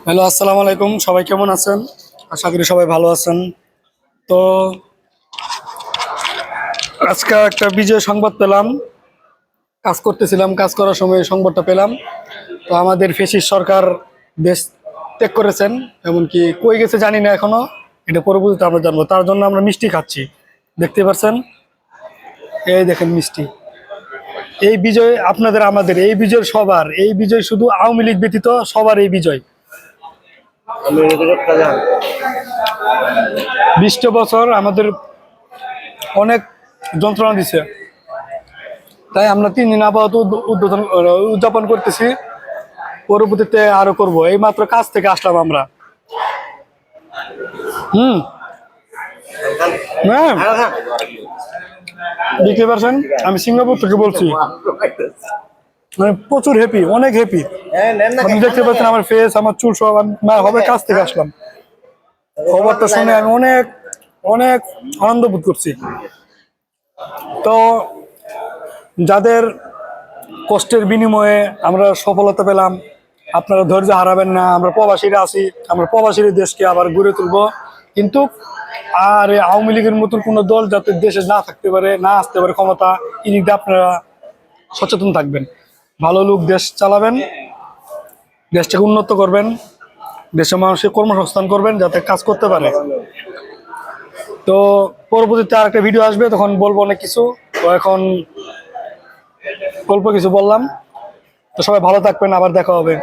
Hello, আসসালামু আলাইকুম। সবাই কেমন আছেন? আশা করি সবাই ভালো আছেন। তো আজকে একটা বিজয় সংবাদ পেলাম। কাজ করতেছিলাম, কাজ করার সময় এই সংবাদটা পেলাম। তো আমাদের ফ্যাসিস্ট সরকার দেশ ত্যাগ করেছেন, এমনকি কই গেছে জানি না এখনো। এটা পরবর্তীতে আমরা জানবো। তার জন্য আমরা মিষ্টি খাচ্ছি, দেখতে পাচ্ছেন। এই দেখেন মিষ্টি। এই বিজয় আপনাদের, আমাদের এই বিজয় সবার। এই বিজয় শুধু আওয়ামী লীগ ব্যতীত সবার এই বিজয়। 20টা বছর আমাদের অনেক যন্ত্রণা দিছে, তাই আমরা 3 দিন আপাতত উদযাপন করতেছি। পরবর্তীতে আরো করব। এই মাত্র কাজ থেকে আসলাম আমরা। হুম। ম্যাম, দেখতে পারছেন আমি সিঙ্গাপুর থেকে বলছি। মানে প্রচুর হ্যাপি, অনেক হ্যাপি। আপনি দেখতে পাচ্ছেন আমার ফেস, আমার চুল সব। হবে কাজ থেকে আসলাম, খবরটা শুনে আমি অনেক অনেক আনন্দ বোধ করছি। তো যাদের কষ্টের বিনিময়ে আমরা সফলতা পেলাম, আপনারা ধৈর্য হারাবেন না। আমরা প্রবাসীরা আছি, আমরা প্রবাসীর দেশকে আবার গড়ে তুলব। কিন্তু আর আওয়ামী লীগের মতন কোনো দল যাতে দেশে না থাকতে পারে, না আসতে পারে ক্ষমতা, এই দিকটা আপনারা সচেতন থাকবেন। ভালো লোক দেশ চালাবেন, দেশটাকে উন্নত করবেন, দেশের মানুষের কর্মসংস্থান করবেন যাতে কাজ করতে পারে। তো পরবর্তীতে আর একটা ভিডিও আসবে, তখন বলবো অনেক কিছু। তো এখন অল্প কিছু বললাম। তো সবাই ভালো থাকবেন, আবার দেখা হবে।